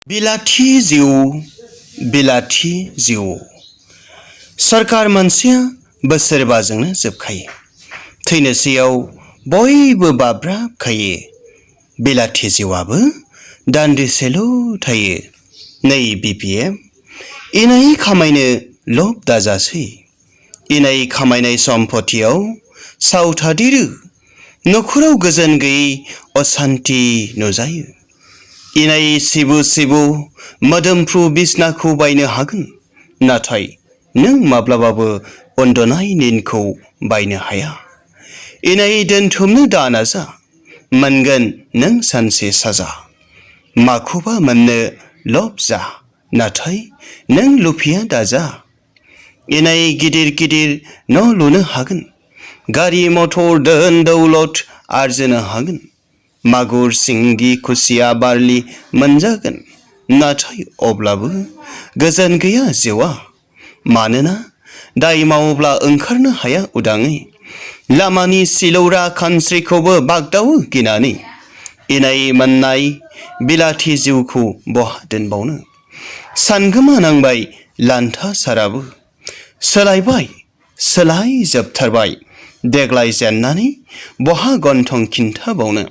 बिलाथि जिउ सरकार मोनसेया बोसोरबाजोंनो जोबखायो थैनोसैयाव बयबो बाब्राबखायो बिलाथि जिउआबो दान्दिसेल' थायो नै BPM इनाय खामायनो लब दाजासै इनाय खामायनाय सम्पथियाव सावथादेरो नखराव गोजोन गैयै असान्ति नुजायो इनाय सिबु मोदोमफ्रु बिसनाखौ बायनो हागोन नाथाय नों माब्लाबाबो उन्दुनाय निनखौ बायनो हाया इनाय दोनथुमनो दानाजा मोनगोन नों सानसे साजा माखौबा मोननो लब जा नाथाय नों लुफिया दाजा इनाय गिदिर न' लुनो हागोन गारि मटर धोन दौलत आरजिनो हागोन मागुर सिंगि खुसिया बारलि मोनजागोन नाथाय अब्लाबो गोजोन गैया जिउआ मानोना दाय मावोब्ला ओंखारनो हाया उदाङै लामानि सिलौरा खानस्रिखौबो बागदावो गिनानै इनाय मोननाय बिलाथि जिउखौ बहा दोनबावनो सानगोमा नांबाय लान्था साराबो सोलाय जोबथारबाय देग्लाय जेननानै बहा गन्थं खिन्थाबावनो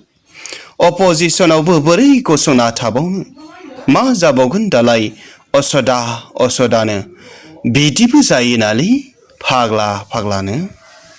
अपोजिसनावबो बोरै गसंना थाबावनो मा जाबावगोन दालाय असदानो बिदिबो जायो नालै फाग्लानो